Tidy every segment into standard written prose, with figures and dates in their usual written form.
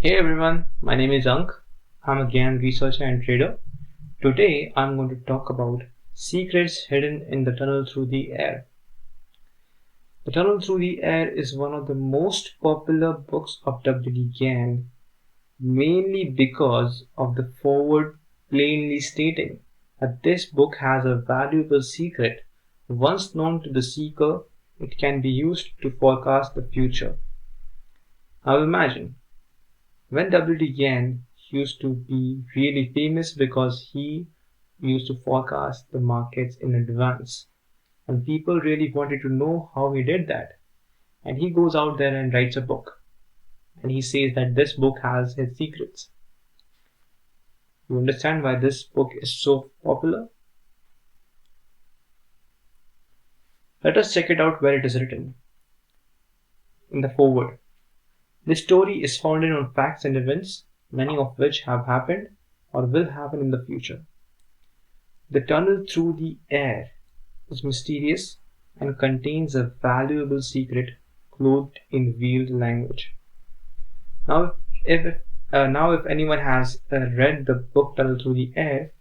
Hey everyone, my name is Ank. I'm a Gann researcher and trader. Today I'm going to talk about secrets hidden in the tunnel through the air. The Tunnel Through the Air is one of the most popular books of WD Gann, mainly because of the foreword plainly stating that this book has a valuable secret. Once known to the seeker, it can be used to forecast the future. Now imagine when WD Gann used to be really famous because he used to forecast the markets in advance. And people really wanted to know how he did that. And he goes out there and writes a book. And he says that this book has his secrets. You understand why this book is so popular? Let us check it out where it is written. In the foreword. This story is founded on facts and events, many of which have happened or will happen in the future. The tunnel through the air is mysterious and contains a valuable secret clothed in veiled language. Now, if anyone has read the book Tunnel Through the Air,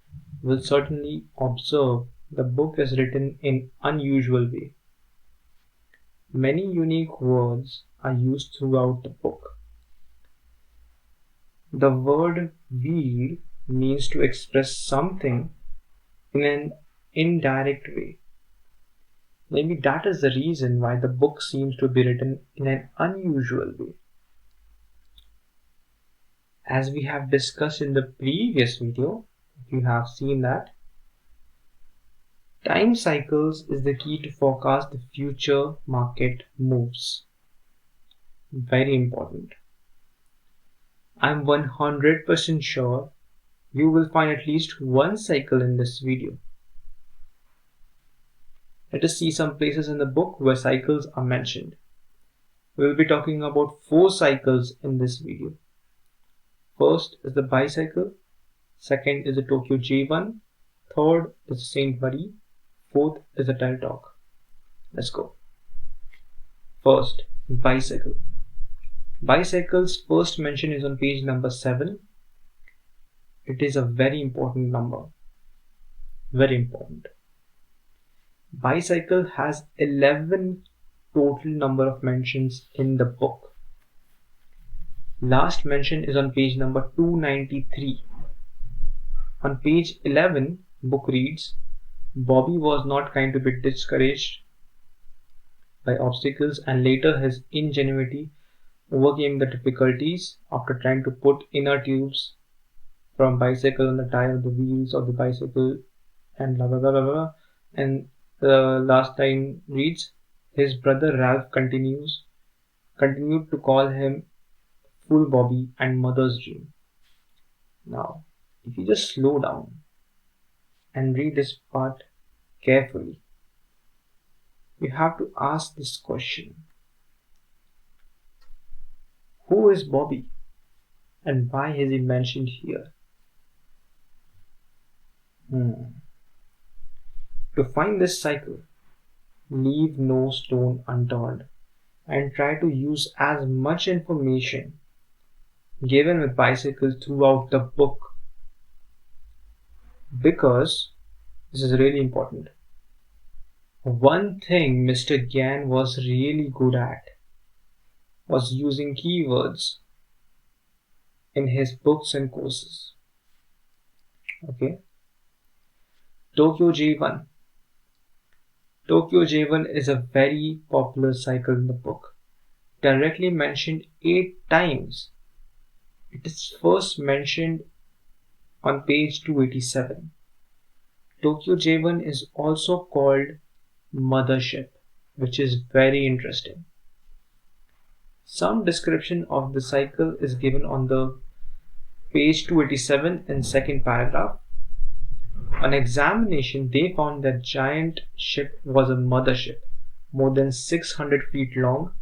will certainly observe the book is written in unusual way. Many unique words are used throughout the book. The word veil means to express something in an indirect way. Maybe that is the reason why the book seems to be written in an unusual way. As we have discussed in the previous video, if you have seen that, time cycles is the key to forecast the future market moves. Very important. I'm 100% sure you will find at least one cycle in this video. Let us see some places in the book where cycles are mentioned. We will be talking about 4 cycles in this video. First is the bicycle, second is the Tokyo J1, third is the Saint Marie, fourth is the Tel Talk. Let's go. First, bicycle. Bicycle's first mention is on page number 7. It is a very important number. Very important. Bicycle has 11 total number of mentions in the book. Last mention is on page number 293. On page 11, book reads, Bobby was not kind to be discouraged by obstacles and later his ingenuity overcame the difficulties after trying to put inner tubes from bicycle on the tire of the wheels of the bicycle and blah blah blah blah blah. And the last line reads, his brother Ralph continued to call him Fool Bobby and Mother's Dream. Now, if you just slow down and read this part carefully, you have to ask this question. Who is Bobby and why is he mentioned here? To find this cycle, leave no stone unturned and try to use as much information given with bicycles throughout the book, because this is really important. One thing Mr. Gann was really good at was using keywords in his books and courses. Okay. Tokyo J1. Tokyo J1 is a very popular cycle in the book, directly mentioned 8 times. It is first mentioned on page 287. Tokyo J1 is also called Mothership, which is very interesting. Some description of the cycle is given on the page 287 in second paragraph. On examination, they found that giant ship was a mothership, more than 600 feet long,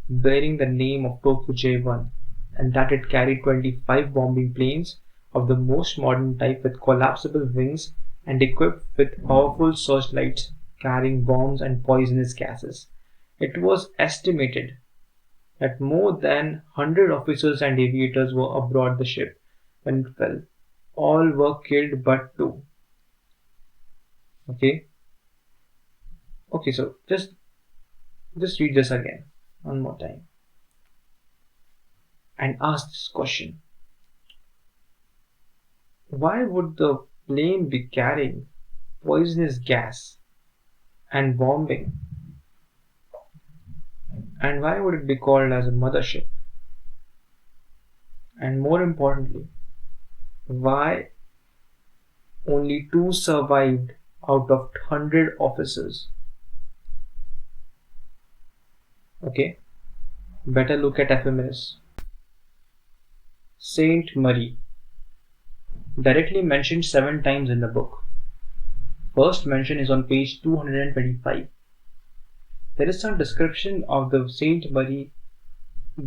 bearing the name of Tokyo J1, and that it carried 25 bombing planes of the most modern type with collapsible wings and equipped with powerful searchlights carrying bombs and poisonous gases. It was estimated that more than 100 officers and aviators were aboard the ship when it fell. All were killed but two. Okay? Okay, so just read this again one more time and ask this question. Why would the plane be carrying poisonous gas and bombing? And why would it be called as a mothership? And more importantly, why only two survived out of 100 officers? Okay, better look at ephemeris. Saint Marie, directly mentioned 7 times in the book. First mention is on page 225. There is some description of the Saint Marie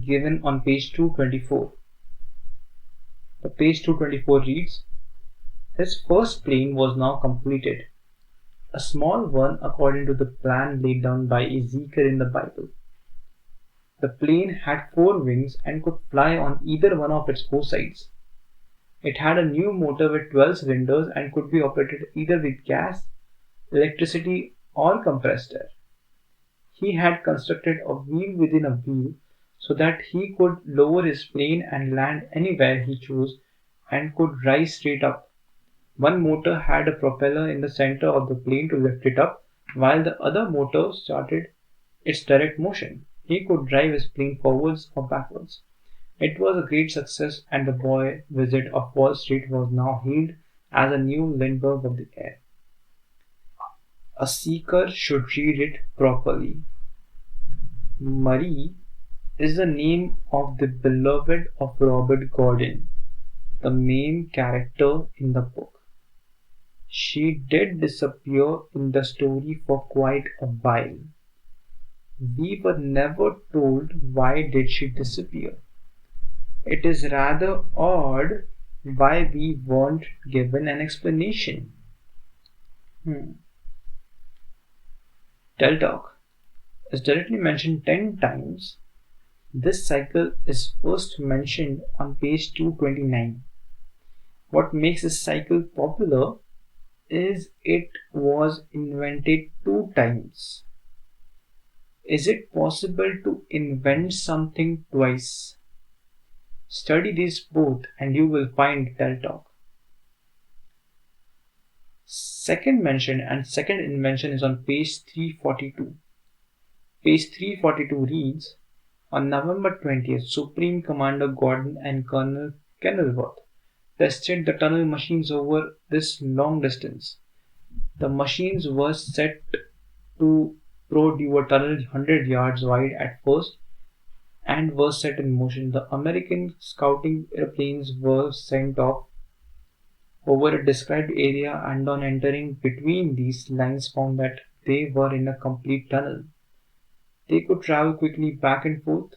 given on page 224. The page 224 reads, his first plane was now completed, a small one according to the plan laid down by Ezekiel in the Bible. The plane had 4 wings and could fly on either one of its 4 sides. It had a new motor with 12 cylinders and could be operated either with gas, electricity, or compressed air. He had constructed a wheel within a wheel so that he could lower his plane and land anywhere he chose and could rise straight up. One motor had a propeller in the center of the plane to lift it up, while the other motor started its direct motion. He could drive his plane forwards or backwards. It was a great success, and the boy visit of Wall Street was now hailed as a new Lindbergh of the air. A seeker should read it properly. Marie is the name of the beloved of Robert Gordon, the main character in the book. She did disappear in the story for quite a while. We were never told why did she disappear. It is rather odd why we weren't given an explanation. Deltalk is directly mentioned 10 times. This cycle is first mentioned on page 229. What makes this cycle popular is it was invented 2 times. Is it possible to invent something twice? Study these both and you will find Deltalk. Second mention and second invention is on page 342. Page 342 reads, on November 20th, Supreme Commander Gordon and Colonel Kenilworth tested the tunnel machines over this long distance. The machines were set to do a tunnel 100 yards wide at first and were set in motion. The American scouting airplanes were sent off over a described area and on entering between these lines found that they were in a complete tunnel. They could travel quickly back and forth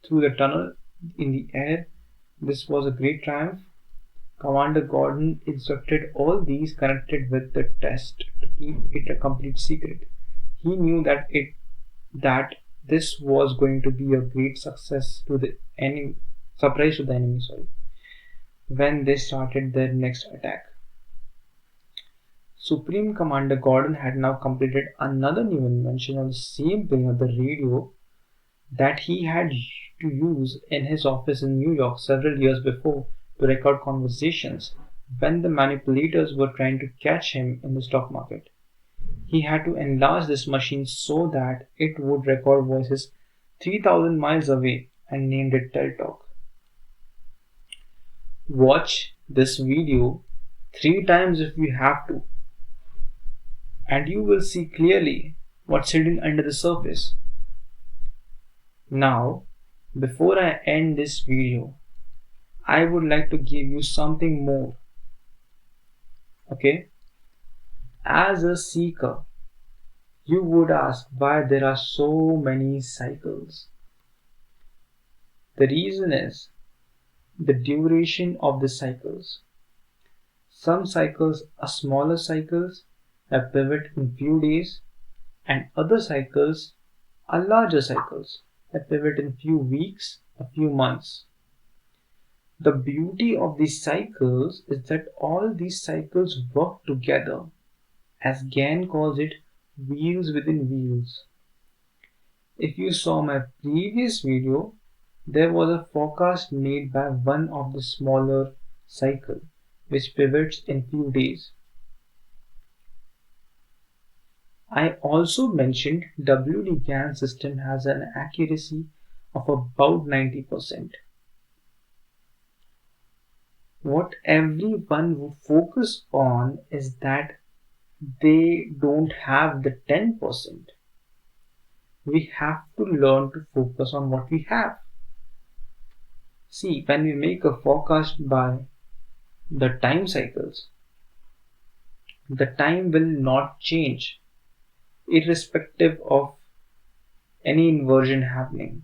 through the tunnel in the air. This was a great triumph. Commander Gordon instructed all these connected with the test to keep it a complete secret. He knew that this was going to be a great success to the enemy, surprise to the enemy, when they started their next attack. Supreme Commander Gordon had now completed another new invention on the same thing of the radio that he had to use in his office in New York several years before to record conversations when the manipulators were trying to catch him in the stock market. He had to enlarge this machine so that it would record voices 3,000 miles away and named it Deltalk. Watch this video 3 times if you have to, and you will see clearly what's hidden under the surface. Now, before I end this video, I would like to give you something more. Okay? As a seeker, you would ask why there are so many cycles. The reason is the duration of the cycles. Some cycles are smaller cycles that pivot in few days, and other cycles are larger cycles that pivot in few weeks, a few months. The beauty of these cycles is that all these cycles work together, as Gann calls it, wheels within wheels. If you saw my previous video, there was a forecast made by one of the smaller cycle, which pivots in few days. I also mentioned WD Gann system has an accuracy of about 90%. What everyone would focus on is that they don't have the 10%. We have to learn to focus on what we have. See, when we make a forecast by the time cycles, the time will not change irrespective of any inversion happening.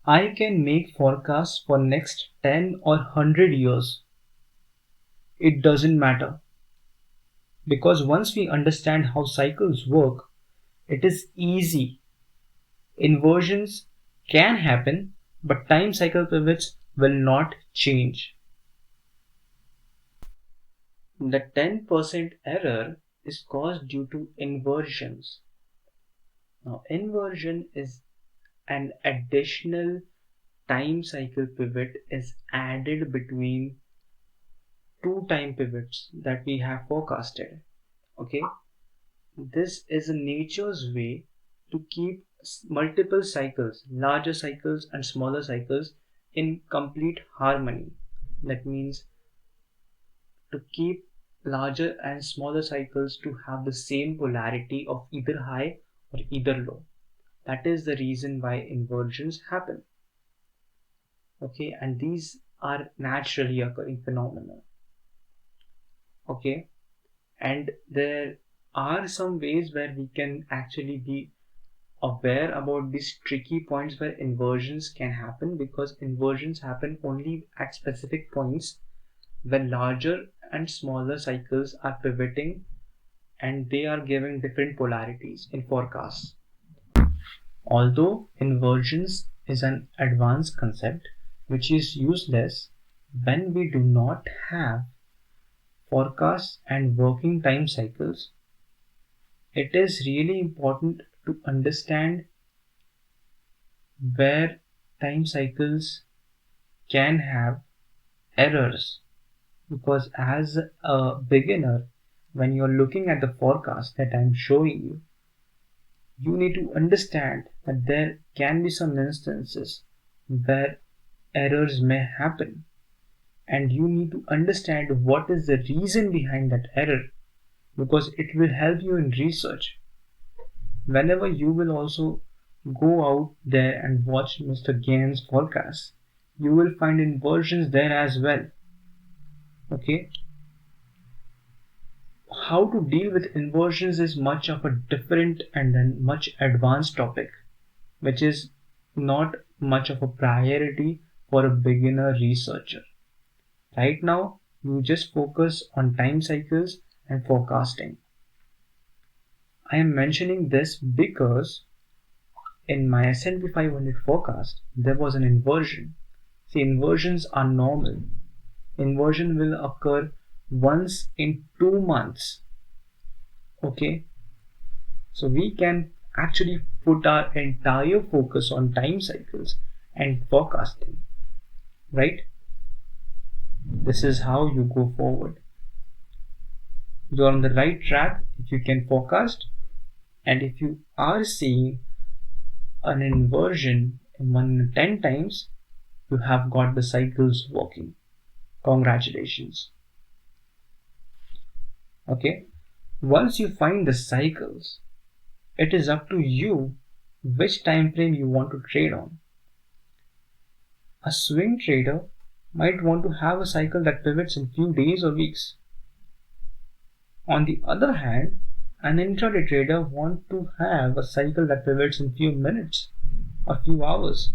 I can make forecasts for next 10 or 100 years. It doesn't matter. Because once we understand how cycles work, it is easy. Inversions can happen, but time cycle pivots will not change. The 10% error is caused due to inversions. Now, inversion is an additional time cycle pivot is added between two time pivots that we have forecasted. Okay, this is nature's way to keep multiple cycles, larger cycles and smaller cycles, in complete harmony. That means to keep larger and smaller cycles to have the same polarity of either high or either low. That is the reason why inversions happen. Okay, and these are naturally occurring phenomena. Okay, and there are some ways where we can actually be aware about these tricky points where inversions can happen, because inversions happen only at specific points when larger and smaller cycles are pivoting and they are giving different polarities in forecasts. Although inversions is an advanced concept which is useless when we do not have forecasts and working time cycles, it is really important to understand where time cycles can have errors, because as a beginner, when you're looking at the forecast that I'm showing you, you need to understand that there can be some instances where errors may happen, and you need to understand what is the reason behind that error, because it will help you in research. Whenever you will also go out there and watch Mr. Gann's forecast, you will find inversions there as well. Okay, how to deal with inversions is much of a different and then much advanced topic, which is not much of a priority for a beginner researcher. Right now, you just focus on time cycles and forecasting. I am mentioning this because in my S&P 500 forecast, there was an inversion. See, inversions are normal. Inversion will occur once in 2 months. Okay, so we can actually put our entire focus on time cycles and forecasting, right? This is how you go forward. You're on the right track if you can forecast, and if you are seeing an inversion in 1 in 10 times, you have got the cycles working. Congratulations. Okay, once you find the cycles, it is up to you which time frame you want to trade on. A swing trader might want to have a cycle that pivots in few days or weeks. On the other hand, an intraday trader wants to have a cycle that pivots in few minutes or few hours.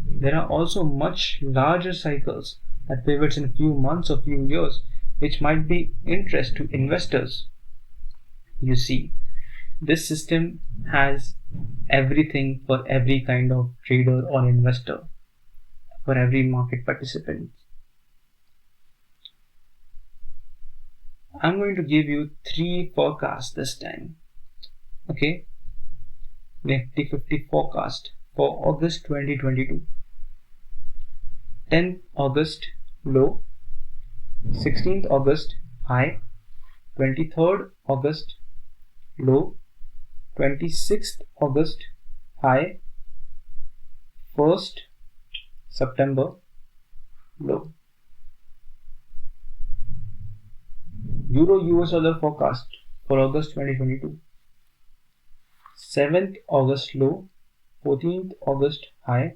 There are also much larger cycles that pivots in few months or few years, which might be interest to investors. You see, This system has everything for every kind of trader or investor, for every market participant. I'm going to give you 3 forecasts this time. Okay, Nifty 50 forecast for August 2022. 10th August low, 16th August high, 23rd August low, 26th August high, 1st September low. Euro US dollar forecast for August 2022. 7th August low, 14th August high,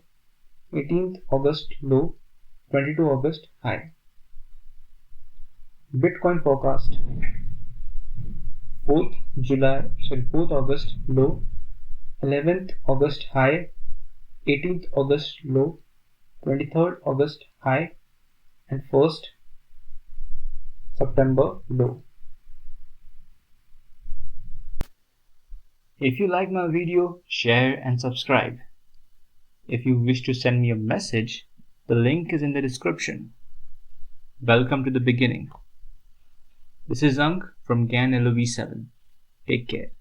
18th August low, 22 August high. Bitcoin forecast 4th August low, 11th August high, 18th August low, 23rd August high, and 1st September low. If you like my video, share and subscribe. If you wish to send me a message, the link is in the description. Welcome to the beginning. This is Ank from Gann LOV7. Take care.